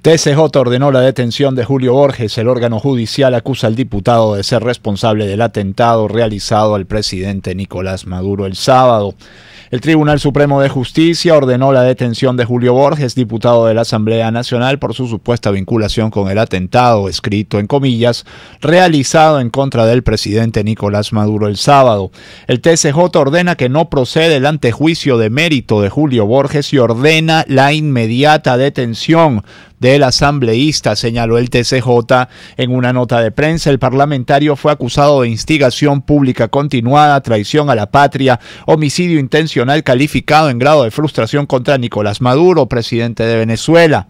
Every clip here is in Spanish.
TSJ ordenó la detención de Julio Borges. El órgano judicial acusa al diputado de ser responsable del atentado realizado al presidente Nicolás Maduro el sábado. El Tribunal Supremo de Justicia ordenó la detención de Julio Borges, diputado de la Asamblea Nacional, por su supuesta vinculación con el atentado, escrito en comillas, realizado en contra del presidente Nicolás Maduro el sábado. El TSJ ordena que no procede el antejuicio de mérito de Julio Borges y ordena la inmediata detención del asambleísta, señaló el TSJ en una nota de prensa. El parlamentario fue acusado de instigación pública continuada, traición a la patria, homicidio intencional calificado en grado de frustración contra Nicolás Maduro, presidente de Venezuela.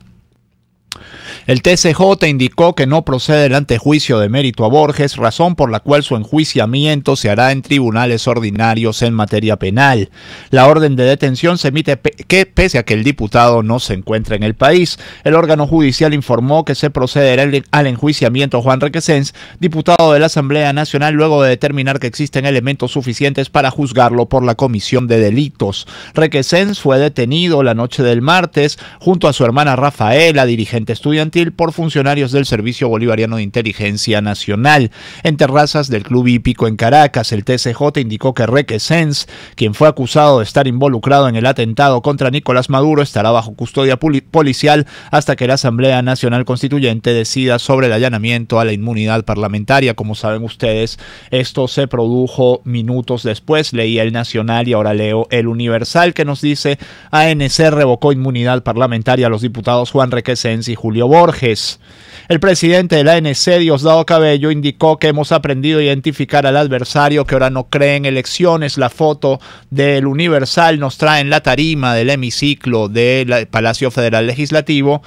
El TSJ indicó que no procede el antejuicio de mérito a Borges, razón por la cual su enjuiciamiento se hará en tribunales ordinarios en materia penal. La orden de detención se emite pese a que el diputado no se encuentra en el país. El órgano judicial informó que se procederá al enjuiciamiento a Juan Requesens, diputado de la Asamblea Nacional, luego de determinar que existen elementos suficientes para juzgarlo por la comisión de delitos. Requesens fue detenido la noche del martes junto a su hermana Rafaela, dirigente estudiantil, por funcionarios del Servicio Bolivariano de Inteligencia Nacional en terrazas del Club Hípico en Caracas. El TSJ indicó que Requesens, quien fue acusado de estar involucrado en el atentado contra Nicolás Maduro, estará bajo custodia policial hasta que la Asamblea Nacional Constituyente decida sobre el allanamiento a la inmunidad parlamentaria. Como saben ustedes, esto se produjo minutos después. Leí El Nacional y ahora leo El Universal, que nos dice: ANC revocó inmunidad parlamentaria a los diputados Juan Requesens y Julio Borges. El presidente de la ANC, Diosdado Cabello, indicó que hemos aprendido a identificar al adversario que ahora no cree en elecciones. La foto del Universal nos trae en la tarima del hemiciclo del Palacio Federal Legislativo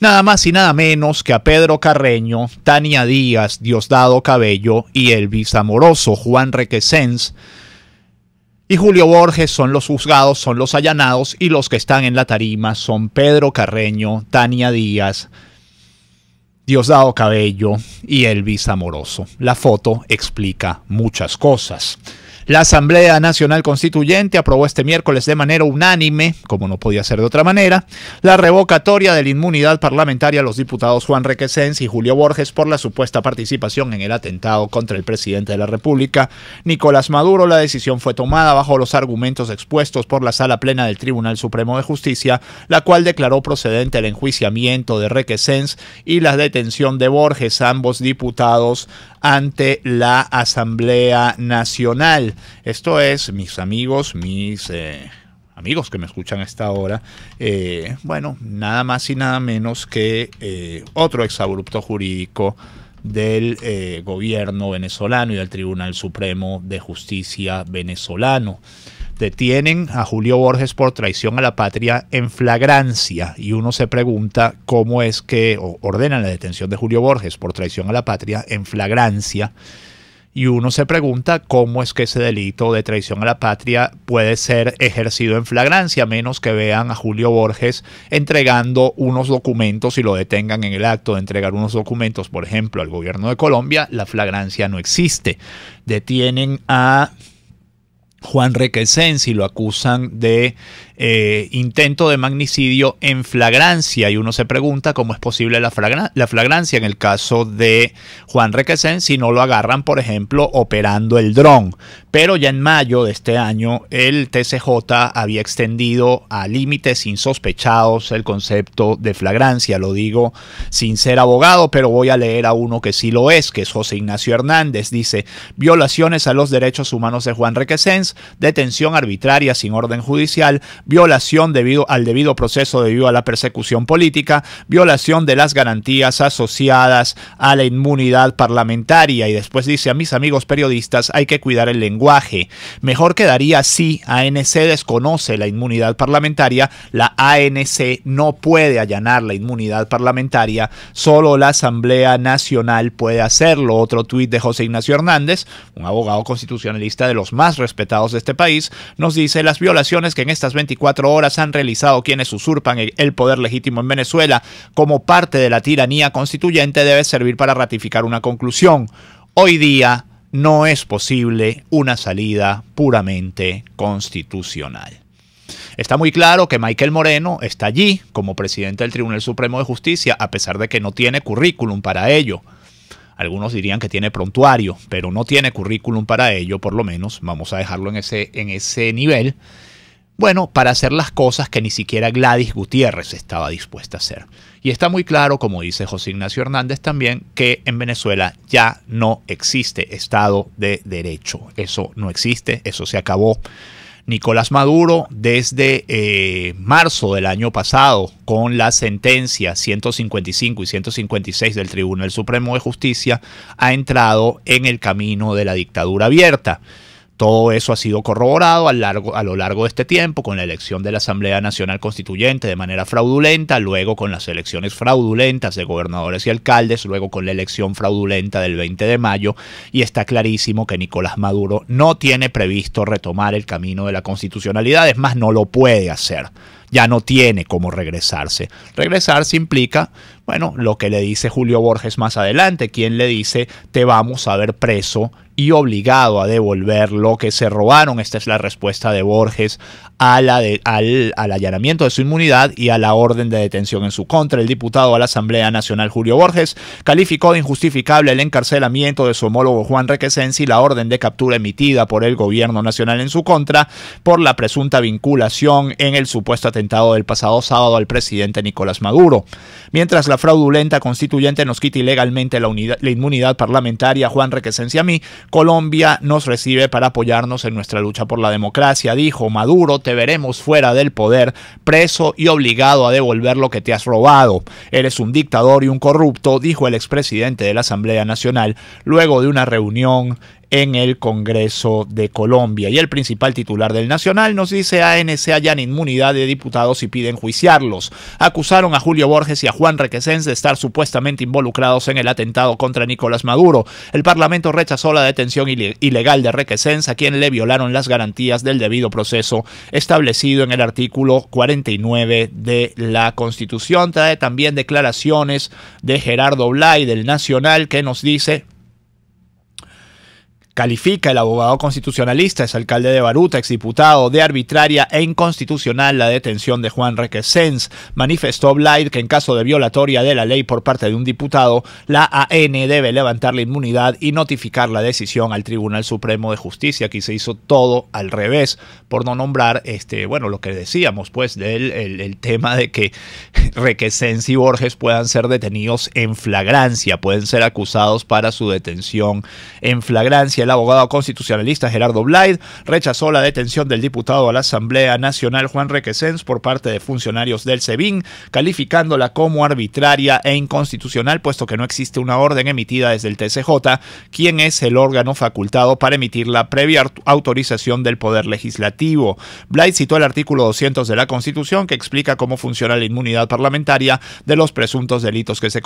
nada más y nada menos que a Pedro Carreño, Tania Díaz, Diosdado Cabello y Elvis Amoroso. Juan Requesens y Julio Borges son los juzgados, son los allanados, y los que están en la tarima son Pedro Carreño, Tania Díaz, Diosdado Cabello y Elvis Amoroso. La foto explica muchas cosas. La Asamblea Nacional Constituyente aprobó este miércoles de manera unánime, como no podía ser de otra manera, la revocatoria de la inmunidad parlamentaria a los diputados Juan Requesens y Julio Borges por la supuesta participación en el atentado contra el presidente de la República, Nicolás Maduro. La decisión fue tomada bajo los argumentos expuestos por la Sala Plena del Tribunal Supremo de Justicia, la cual declaró procedente el enjuiciamiento de Requesens y la detención de Borges, ambos diputados, ante la Asamblea Nacional. Esto es, mis amigos, amigos que me escuchan a esta hora, bueno, nada más y nada menos que otro exabrupto jurídico del gobierno venezolano y del Tribunal Supremo de Justicia venezolano. Detienen a Julio Borges por traición a la patria en flagrancia, y uno se pregunta cómo es que ordenan la detención de Julio Borges por traición a la patria en flagrancia, y uno se pregunta cómo es que ese delito de traición a la patria puede ser ejercido en flagrancia, a menos que vean a Julio Borges entregando unos documentos y lo detengan en el acto de entregar unos documentos, por ejemplo, al gobierno de Colombia. La flagrancia no existe. Detienen a Juan Requesens y lo acusan de intento de magnicidio en flagrancia, y uno se pregunta cómo es posible la flagrancia en el caso de Juan Requesens si no lo agarran, por ejemplo, operando el dron. Pero ya en mayo de este año el TSJ había extendido a límites insospechados el concepto de flagrancia. Lo digo sin ser abogado, pero voy a leer a uno que sí lo es, que es José Ignacio Hernández. Dice: violaciones a los derechos humanos de Juan Requesens, detención arbitraria sin orden judicial, violación al debido proceso debido a la persecución política, violación de las garantías asociadas a la inmunidad parlamentaria. Y después dice: a mis amigos periodistas, hay que cuidar el lenguaje. Mejor quedaría si ANC desconoce la inmunidad parlamentaria. La ANC no puede allanar la inmunidad parlamentaria, solo la Asamblea Nacional puede hacerlo. Otro tuit de José Ignacio Hernández, un abogado constitucionalista de los más respetados de este país, nos dice: las violaciones que en estas 24 horas han realizado quienes usurpan el poder legítimo en Venezuela como parte de la tiranía constituyente debe servir para ratificar una conclusión. Hoy día no es posible una salida puramente constitucional. Está muy claro que Michael Moreno está allí como presidente del Tribunal Supremo de Justicia, a pesar de que no tiene currículum para ello. Algunos dirían que tiene prontuario, pero no tiene currículum para ello, por lo menos. Vamos a dejarlo en ese nivel. Bueno, para hacer las cosas que ni siquiera Gladys Gutiérrez estaba dispuesta a hacer. Y está muy claro, como dice José Ignacio Hernández también, que en Venezuela ya no existe Estado de Derecho. Eso no existe, eso se acabó. Nicolás Maduro, desde marzo del año pasado, con la sentencia 155 y 156 del Tribunal Supremo de Justicia, ha entrado en el camino de la dictadura abierta. Todo eso ha sido corroborado a lo largo de este tiempo, con la elección de la Asamblea Nacional Constituyente de manera fraudulenta, luego con las elecciones fraudulentas de gobernadores y alcaldes, luego con la elección fraudulenta del 20 de mayo, y está clarísimo que Nicolás Maduro no tiene previsto retomar el camino de la constitucionalidad, es más, no lo puede hacer. Ya no tiene cómo regresarse. Regresarse implica, bueno, lo que le dice Julio Borges más adelante, quien le dice, te vamos a ver preso y obligado a devolver lo que se robaron. Esta es la respuesta de Borges al allanamiento de su inmunidad y a la orden de detención en su contra. El diputado a la Asamblea Nacional Julio Borges calificó de injustificable el encarcelamiento de su homólogo Juan Requesens y la orden de captura emitida por el gobierno nacional en su contra por la presunta vinculación en el supuesto atentado del pasado sábado al presidente Nicolás Maduro. Mientras la fraudulenta constituyente nos quita ilegalmente la inmunidad parlamentaria, Juan Requesens y a mí, Colombia nos recibe para apoyarnos en nuestra lucha por la democracia. Dijo Maduro, te veremos fuera del poder, preso y obligado a devolver lo que te has robado. Eres un dictador y un corrupto, dijo el expresidente de la Asamblea Nacional luego de una reunión en el Congreso de Colombia. Y el principal titular del Nacional nos dice: ANC hallan inmunidad de diputados y piden juiciarlos. Acusaron a Julio Borges y a Juan Requesens de estar supuestamente involucrados en el atentado contra Nicolás Maduro. El Parlamento rechazó la detención ilegal de Requesens, a quien le violaron las garantías del debido proceso establecido en el artículo 49 de la Constitución. Trae también declaraciones de Gerardo Blay del Nacional, que nos dice: califica el abogado constitucionalista, es alcalde de Baruta, exdiputado, de arbitraria e inconstitucional la detención de Juan Requesens. Manifestó Blay que en caso de violatoria de la ley por parte de un diputado, la AN debe levantar la inmunidad y notificar la decisión al Tribunal Supremo de Justicia. Aquí se hizo todo al revés, por no nombrar bueno, lo que decíamos, pues, el tema de que Requesens y Borges puedan ser detenidos en flagrancia, pueden ser acusados para su detención en flagrancia. El abogado constitucionalista Gerardo Blay rechazó la detención del diputado a la Asamblea Nacional Juan Requesens por parte de funcionarios del SEBIN, calificándola como arbitraria e inconstitucional, puesto que no existe una orden emitida desde el TCJ, quien es el órgano facultado para emitirla previa autorización del Poder Legislativo. Blay citó el artículo 200 de la Constitución, que explica cómo funciona la inmunidad parlamentaria de los presuntos delitos que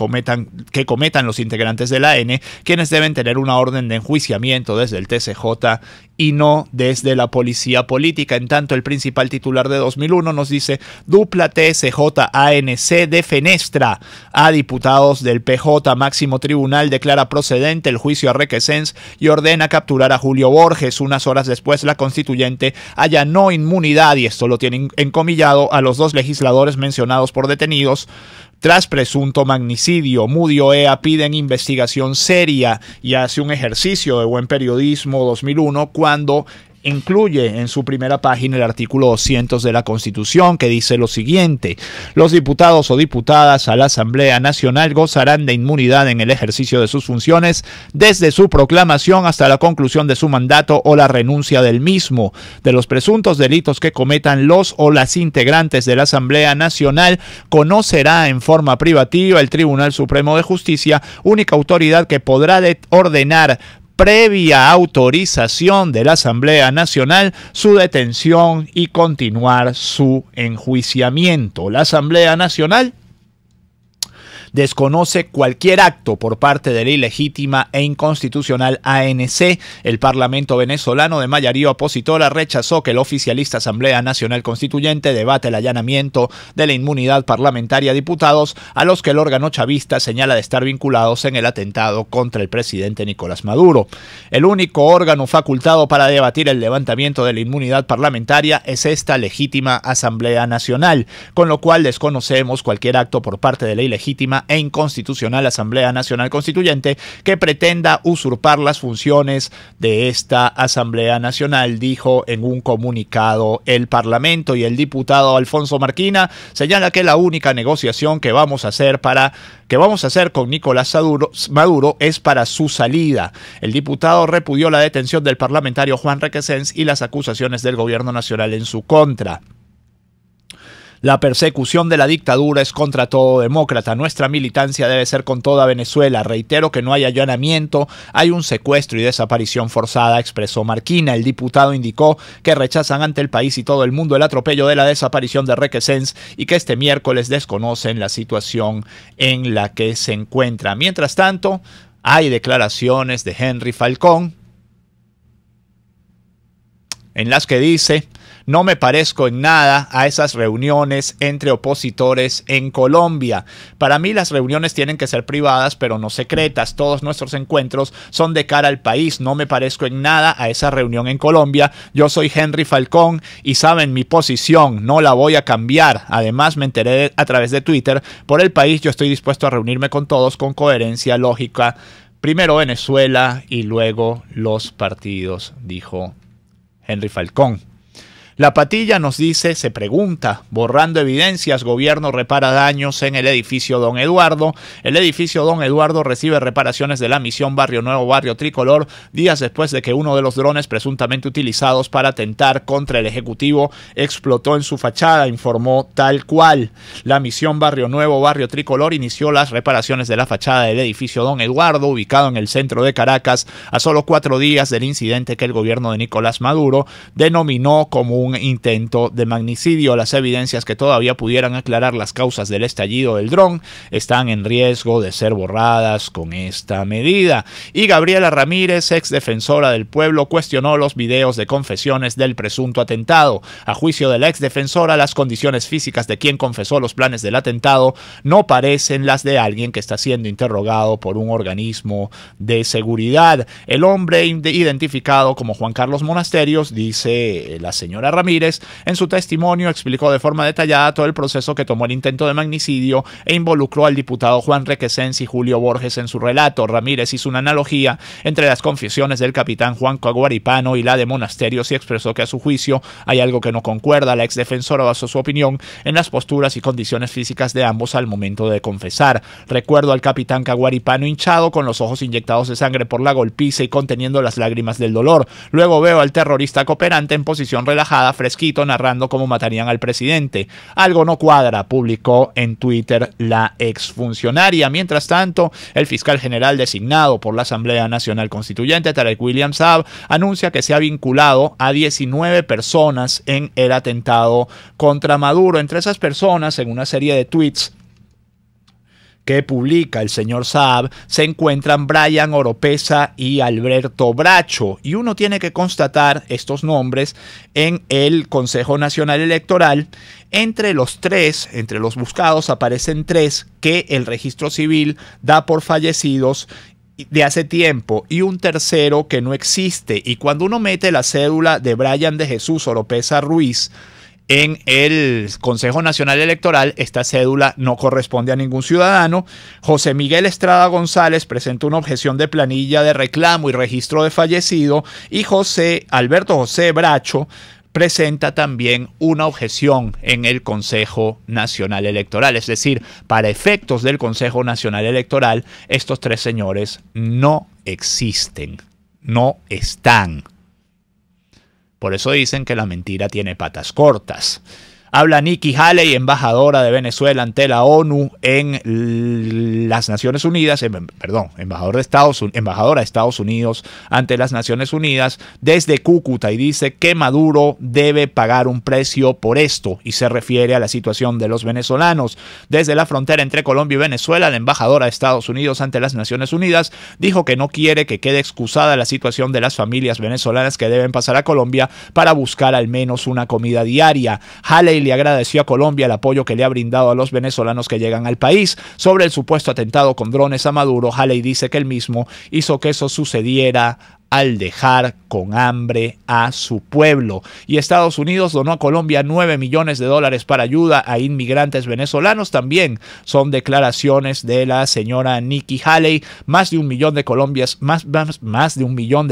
cometan los integrantes de la AN, quienes deben tener una orden de enjuiciamiento desde el TCJ y no desde la policía política. En tanto, el principal titular de 2001 nos dice: dupla TSJ-ANC defenestra a diputados del PJ. Máximo Tribunal declara procedente el juicio a Requesens y ordena capturar a Julio Borges. Unas horas después, la constituyente allanó inmunidad, y esto lo tienen encomillado, a los dos legisladores mencionados por detenidos tras presunto magnicidio. Moody OEA piden investigación seria y hace un ejercicio de buen periodismo 2001 cuando incluye en su primera página el artículo 200 de la Constitución, que dice lo siguiente: los diputados o diputadas a la Asamblea Nacional gozarán de inmunidad en el ejercicio de sus funciones desde su proclamación hasta la conclusión de su mandato o la renuncia del mismo. De los presuntos delitos que cometan los o las integrantes de la Asamblea Nacional, conocerá en forma privativa el Tribunal Supremo de Justicia, única autoridad que podrá ordenar previa autorización de la Asamblea Nacional su detención y continuar su enjuiciamiento. La Asamblea Nacional desconoce cualquier acto por parte de la ilegítima e inconstitucional ANC. El Parlamento venezolano de mayoría opositora rechazó que el oficialista Asamblea Nacional Constituyente debate el allanamiento de la inmunidad parlamentaria a diputados a los que el órgano chavista señala de estar vinculados en el atentado contra el presidente Nicolás Maduro. El único órgano facultado para debatir el levantamiento de la inmunidad parlamentaria es esta legítima Asamblea Nacional, con lo cual desconocemos cualquier acto por parte de la ilegítima e inconstitucional Asamblea Nacional Constituyente que pretenda usurpar las funciones de esta Asamblea Nacional, dijo en un comunicado el Parlamento. Y el diputado Alfonso Marquina señala que la única negociación que vamos a hacer con Nicolás Maduro es para su salida. El diputado repudió la detención del parlamentario Juan Requesens y las acusaciones del gobierno nacional en su contra. La persecución de la dictadura es contra todo demócrata. Nuestra militancia debe ser con toda Venezuela. Reitero que no hay allanamiento, hay un secuestro y desaparición forzada, expresó Marquina. El diputado indicó que rechazan ante el país y todo el mundo el atropello de la desaparición de Requesens y que este miércoles desconocen la situación en la que se encuentra. Mientras tanto, hay declaraciones de Henry Falcón en las que dice: no me parezco en nada a esas reuniones entre opositores en Colombia. Para mí las reuniones tienen que ser privadas, pero no secretas. Todos nuestros encuentros son de cara al país. No me parezco en nada a esa reunión en Colombia. Yo soy Henry Falcón y saben mi posición. No la voy a cambiar. Además, me enteré a través de Twitter. Por el país yo estoy dispuesto a reunirme con todos con coherencia lógica. Primero Venezuela y luego los partidos, dijo Henry Falcón. La Patilla nos dice, se pregunta, borrando evidencias, gobierno repara daños en el edificio Don Eduardo. El edificio Don Eduardo recibe reparaciones de la misión Barrio Nuevo, Barrio Tricolor, días después de que uno de los drones presuntamente utilizados para atentar contra el Ejecutivo explotó en su fachada, informó Tal Cual. La misión Barrio Nuevo, Barrio Tricolor inició las reparaciones de la fachada del edificio Don Eduardo, ubicado en el centro de Caracas, a solo 4 días del incidente que el gobierno de Nicolás Maduro denominó como un intento de magnicidio. Las evidencias que todavía pudieran aclarar las causas del estallido del dron están en riesgo de ser borradas con esta medida. Y Gabriela Ramírez, ex defensora del pueblo, cuestionó los videos de confesiones del presunto atentado. A juicio de la ex defensora, las condiciones físicas de quien confesó los planes del atentado no parecen las de alguien que está siendo interrogado por un organismo de seguridad. El hombre identificado como Juan Carlos Monasterios, dice la señora Ramírez, en su testimonio explicó de forma detallada todo el proceso que tomó el intento de magnicidio e involucró al diputado Juan Requesens y Julio Borges en su relato. Ramírez hizo una analogía entre las confesiones del capitán Juan Caguaripano y la de Monasterios y expresó que a su juicio hay algo que no concuerda. La exdefensora basó su opinión en las posturas y condiciones físicas de ambos al momento de confesar. Recuerdo al capitán Caguaripano hinchado, con los ojos inyectados de sangre por la golpiza y conteniendo las lágrimas del dolor. Luego veo al terrorista cooperante en posición relajada, fresquito, narrando cómo matarían al presidente. Algo no cuadra, publicó en Twitter la exfuncionaria. Mientras tanto, el fiscal general designado por la Asamblea Nacional Constituyente, Tarek William Saab, anuncia que se ha vinculado a 19 personas en el atentado contra Maduro. Entre esas personas, en una serie de tweets que publica el señor Saab, se encuentran Brian Oropesa y Alberto Bracho, y uno tiene que constatar estos nombres en el Consejo Nacional Electoral. Entre los buscados aparecen 3 que el registro civil da por fallecidos de hace tiempo y un tercero que no existe. Y cuando uno mete la cédula de Brian de Jesús Oropesa Ruiz en el Consejo Nacional Electoral, esta cédula no corresponde a ningún ciudadano. José Miguel Estrada González presentó una objeción de planilla de reclamo y registro de fallecido, y Alberto José Bracho presenta también una objeción en el Consejo Nacional Electoral. Es decir, para efectos del Consejo Nacional Electoral, estos 3 señores no existen, no están. Por eso dicen que la mentira tiene patas cortas. Habla Nikki Haley, embajadora de Venezuela ante la ONU en las Naciones Unidas, embajadora de Estados Unidos ante las Naciones Unidas desde Cúcuta, y dice que Maduro debe pagar un precio por esto, y se refiere a la situación de los venezolanos. Desde la frontera entre Colombia y Venezuela, la embajadora de Estados Unidos ante las Naciones Unidas dijo que no quiere que quede excusada la situación de las familias venezolanas que deben pasar a Colombia para buscar al menos una comida diaria. Haley le agradeció a Colombia el apoyo que le ha brindado a los venezolanos que llegan al país. Sobre el supuesto atentado con drones a Maduro, Haley dice que él mismo hizo que eso sucediera al dejar con hambre a su pueblo. Y Estados Unidos donó a Colombia $9 millones para ayuda a inmigrantes venezolanos. También son declaraciones de la señora Nikki Haley. Más de un millón de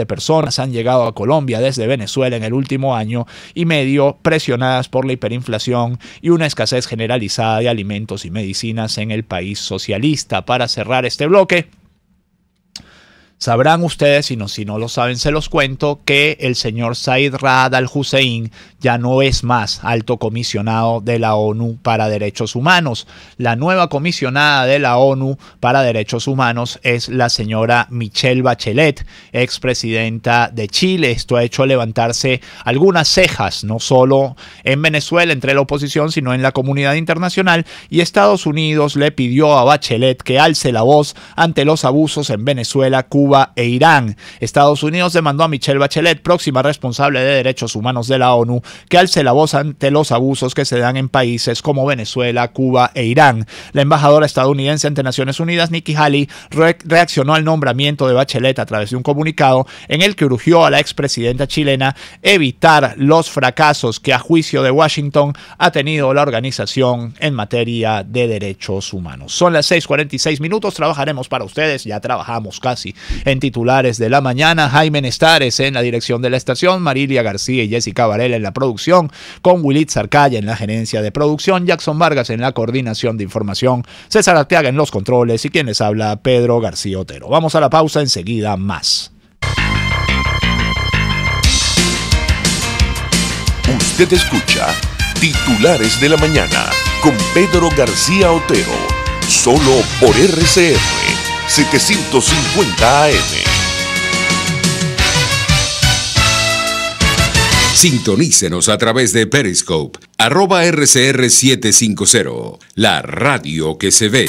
personas han llegado a Colombia desde Venezuela en el último año y medio, presionadas por la hiperinflación y una escasez generalizada de alimentos y medicinas en el país socialista. Para cerrar este bloque, sabrán ustedes, si no lo saben se los cuento, que el señor Said Raad al-Hussein ya no es más alto comisionado de la ONU para Derechos Humanos. La nueva comisionada de la ONU para Derechos Humanos es la señora Michelle Bachelet, expresidenta de Chile. Esto ha hecho levantarse algunas cejas, no solo en Venezuela entre la oposición, sino en la comunidad internacional, y Estados Unidos le pidió a Bachelet que alce la voz ante los abusos en Venezuela, Cuba e Irán. Estados Unidos demandó a Michelle Bachelet, próxima responsable de derechos humanos de la ONU, que alce la voz ante los abusos que se dan en países como Venezuela, Cuba e Irán. La embajadora estadounidense ante Naciones Unidas, Nikki Haley, reaccionó al nombramiento de Bachelet a través de un comunicado en el que urgió a la expresidenta chilena evitar los fracasos que, a juicio de Washington, ha tenido la organización en materia de derechos humanos. Son las 6:46, trabajaremos para ustedes, ya trabajamos casi en titulares de la mañana. Jaime Nestares en la dirección de la estación, Marilia García y Jessica Varela en la producción, con Willit Sarcaya en la gerencia de producción, Jackson Vargas en la coordinación de información, César Arteaga en los controles y quien les habla, Pedro García Otero. Vamos a la pausa, enseguida más. Usted escucha Titulares de la Mañana con Pedro García Otero, solo por RCR 750 AM. Sintonícenos a través de Periscope, @RCR750, la radio que se ve.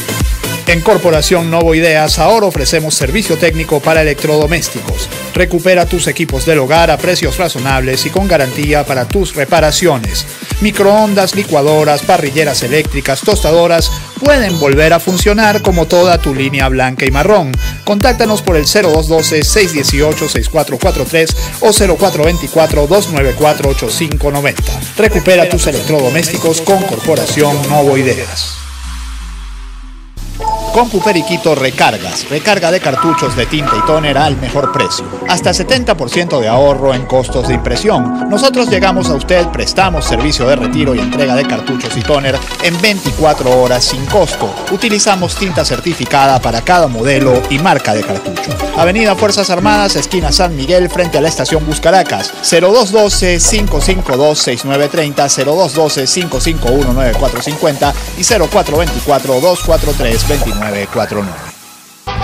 En Corporación Novo Ideas ahora ofrecemos servicio técnico para electrodomésticos. Recupera tus equipos del hogar a precios razonables y con garantía para tus reparaciones. Microondas, licuadoras, parrilleras eléctricas, tostadoras pueden volver a funcionar como toda tu línea blanca y marrón. Contáctanos por el 0212-618-6443 o 0424-294-8590. Recupera tus electrodomésticos con Corporación Novo Ideas. Con Cuperiquito Recargas, recarga de cartuchos de tinta y tóner al mejor precio. Hasta 70% de ahorro en costos de impresión. Nosotros llegamos a usted, prestamos servicio de retiro y entrega de cartuchos y tóner en 24 horas sin costo. Utilizamos tinta certificada para cada modelo y marca de cartucho. Avenida Fuerzas Armadas, esquina San Miguel, frente a la estación Buscaracas. 0212-552-6930, 0212-551-9450 y 0424-243-2949.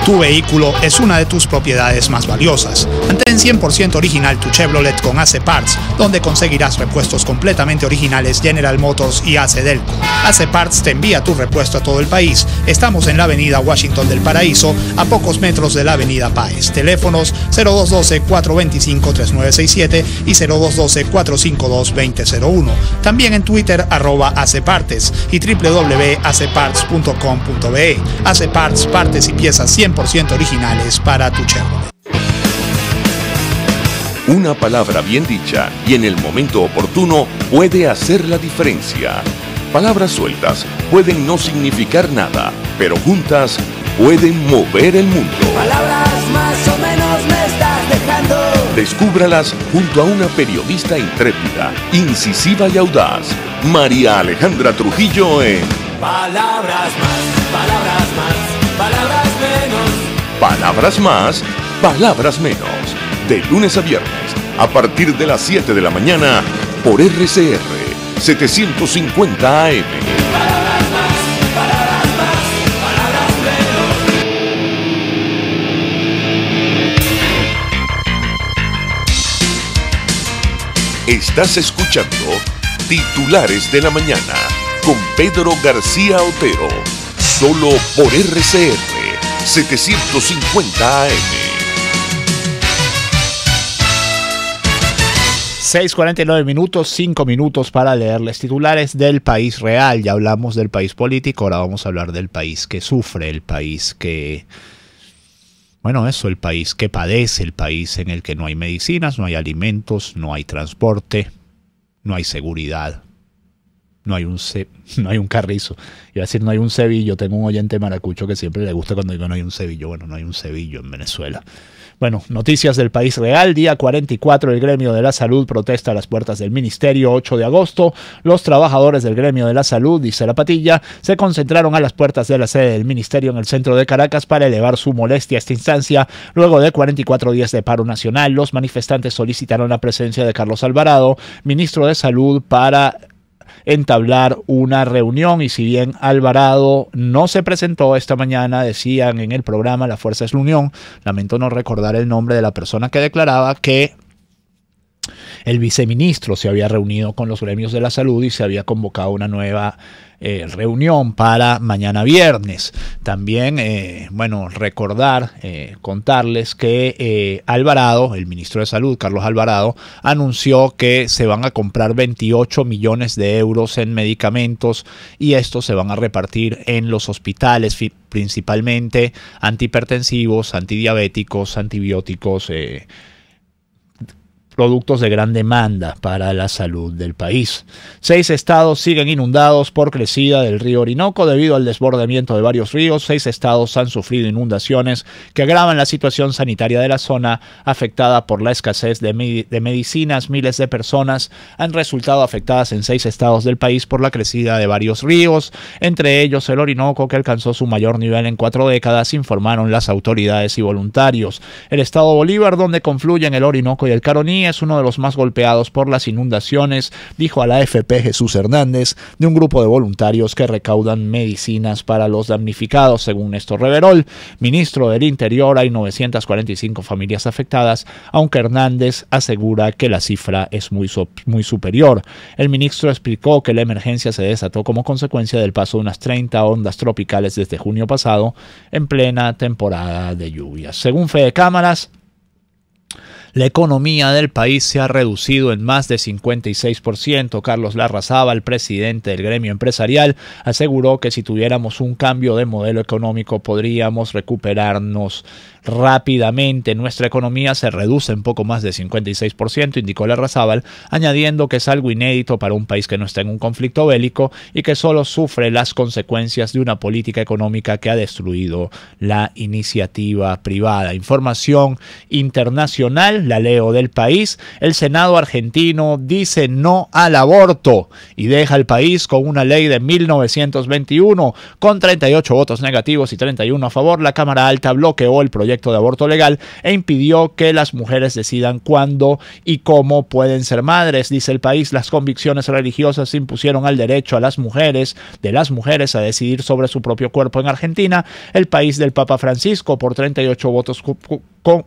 Tu vehículo es una de tus propiedades más valiosas. Mantén 100% original tu Chevrolet con AC Parts, donde conseguirás repuestos completamente originales General Motors y AC Delco. AC Parts te envía tu repuesto a todo el país. Estamos en la avenida Washington del Paraíso, a pocos metros de la avenida Páez. Teléfonos 0212-425-3967 y 0212-452-2001. También en Twitter @ACPartes y www.acparts.com.be. AC Parts, partes y piezas 100% originales para tu Chevrolet. Una palabra bien dicha y en el momento oportuno puede hacer la diferencia. Palabras sueltas pueden no significar nada, pero juntas pueden mover el mundo. Palabras más o menos me estás dejando. Descúbralas junto a una periodista intrépida, incisiva y audaz, María Alejandra Trujillo en Palabras más, palabras más, palabras menos. Palabras más, palabras menos. De lunes a viernes, a partir de las 7 de la mañana, por RCR 750 AM. Estás escuchando Titulares de la Mañana con Pedro García Otero, solo por RCR 750 AM. 6:49 minutos, 5 minutos para leerles titulares del país real. Ya hablamos del país político, ahora vamos a hablar del país que sufre, el país que... Bueno, eso, el país que padece, el país en el que no hay medicinas, no hay alimentos, no hay transporte, no hay seguridad, no hay un carrizo. Iba a decir no hay un cebillo, tengo un oyente maracucho que siempre le gusta cuando digo no hay un cebillo. Bueno, no hay un cebillo en Venezuela. Bueno, noticias del país real. Día 44, el gremio de la salud protesta a las puertas del ministerio. 8 de agosto, los trabajadores del gremio de la salud, dice la patilla, se concentraron a las puertas de la sede del ministerio en el centro de Caracas para elevar su molestia a esta instancia. Luego de 44 días de paro nacional, los manifestantes solicitaron la presencia de Carlos Alvarado, ministro de Salud, para entablar una reunión. Y si bien Alvarado no se presentó esta mañana, decían en el programa La Fuerza es la Unión, lamento no recordar el nombre de la persona que declaraba que el viceministro se había reunido con los gremios de la salud y se había convocado una nueva reunión para mañana viernes. También, contarles que Alvarado, el ministro de Salud, Carlos Alvarado, anunció que se van a comprar 28 millones de euros en medicamentos y estos se van a repartir en los hospitales, principalmente antihipertensivos, antidiabéticos, antibióticos, productos de gran demanda para la salud del país. 6 estados siguen inundados por crecida del río Orinoco debido al desbordamiento de varios ríos. 6 estados han sufrido inundaciones que agravan la situación sanitaria de la zona afectada por la escasez de medicinas. Miles de personas han resultado afectadas en 6 estados del país por la crecida de varios ríos, entre ellos el Orinoco, que alcanzó su mayor nivel en 4 décadas, informaron las autoridades y voluntarios. El estado Bolívar, donde confluyen el Orinoco y el Caroní, es uno de los más golpeados por las inundaciones, dijo a la AFP Jesús Hernández, de un grupo de voluntarios que recaudan medicinas para los damnificados. Según Néstor Reverol, ministro del Interior, hay 945 familias afectadas, aunque Hernández asegura que la cifra es muy superior. El ministro explicó que la emergencia se desató como consecuencia del paso de unas 30 ondas tropicales desde junio pasado, en plena temporada de lluvias. Según Fede Cámaras, la economía del país se ha reducido en más de 56%. Carlos Larrazábal, presidente del gremio empresarial, aseguró que si tuviéramos un cambio de modelo económico podríamos recuperarnos rápidamente. Nuestra economía se reduce en poco más de 56%, indicó Larrazábal, añadiendo que es algo inédito para un país que no está en un conflicto bélico y que solo sufre las consecuencias de una política económica que ha destruido la iniciativa privada. Información internacional, la leo del país. El Senado argentino dice no al aborto y deja al país con una ley de 1921. Con 38 votos negativos y 31 a favor, la Cámara Alta bloqueó el proyecto de aborto legal e impidió que las mujeres decidan cuándo y cómo pueden ser madres. Dice el país, las convicciones religiosas impusieron al derecho a las mujeres a decidir sobre su propio cuerpo en Argentina. El país del Papa Francisco, por 38 votos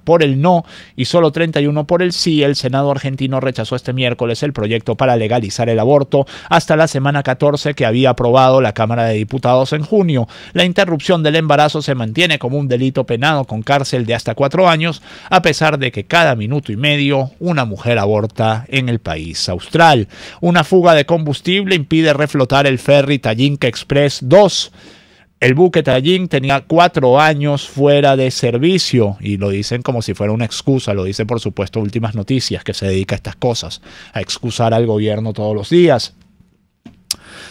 por el no y solo 31 por el sí, el Senado argentino rechazó este miércoles el proyecto para legalizar el aborto hasta la semana 14 que había aprobado la Cámara de Diputados en junio. La interrupción del embarazo se mantiene como un delito penado con cárcel de hasta 4 años, a pesar de que cada minuto y medio una mujer aborta en el país austral. Una fuga de combustible impide reflotar el ferry Tallink Express 2. El buque Tallink tenía 4 años fuera de servicio y lo dicen como si fuera una excusa, lo dice por supuesto Últimas Noticias, que se dedica a estas cosas, a excusar al gobierno todos los días.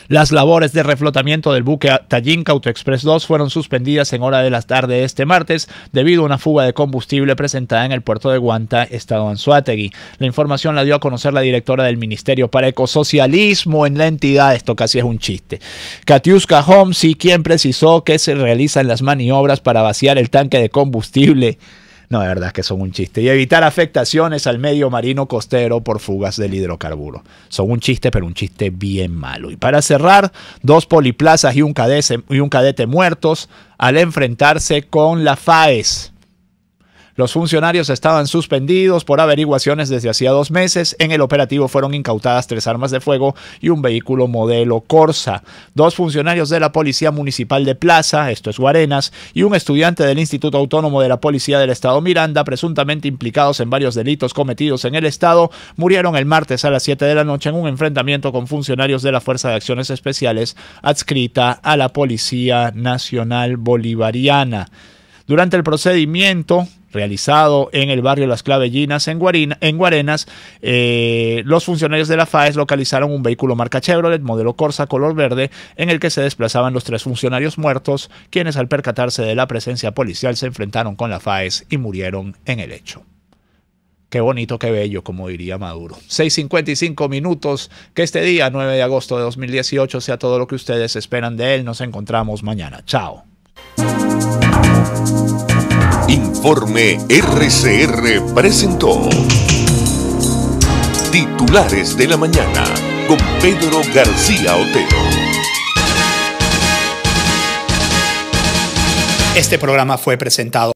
Las labores de reflotamiento del buque Tallink Autoexpress 2 fueron suspendidas en hora de la tarde de este martes debido a una fuga de combustible presentada en el puerto de Guanta, estado Anzoátegui. La información la dio a conocer la directora del Ministerio para Ecosocialismo en la entidad. Esto casi es un chiste. Katiuska Homsi, quien precisó que se realizan las maniobras para vaciar el tanque de combustible No, de verdad es que son un chiste. Y evitar afectaciones al medio marino costero por fugas del hidrocarburo. Son un chiste, pero un chiste bien malo. Y para cerrar, 2 poliplazas y un cadete muertos al enfrentarse con la FAES. Los funcionarios estaban suspendidos por averiguaciones desde hacía 2 meses. En el operativo fueron incautadas 3 armas de fuego y un vehículo modelo Corsa. 2 funcionarios de la Policía Municipal de Plaza, esto es Guarenas, y un estudiante del Instituto Autónomo de la Policía del Estado Miranda, presuntamente implicados en varios delitos cometidos en el Estado, murieron el martes a las 7 de la noche en un enfrentamiento con funcionarios de la Fuerza de Acciones Especiales adscrita a la Policía Nacional Bolivariana. Durante el procedimiento realizado en el barrio Las Clavellinas, en Guarenas, los funcionarios de la FAES localizaron un vehículo marca Chevrolet, modelo Corsa, color verde, en el que se desplazaban los 3 funcionarios muertos, quienes al percatarse de la presencia policial se enfrentaron con la FAES y murieron en el hecho. Qué bonito, qué bello, como diría Maduro. 6:55 minutos, que este día, 9 de agosto de 2018, sea todo lo que ustedes esperan de él. Nos encontramos mañana. Chao. Informe RCR presentó Titulares de la Mañana con Pedro García Otero. Este programa fue presentado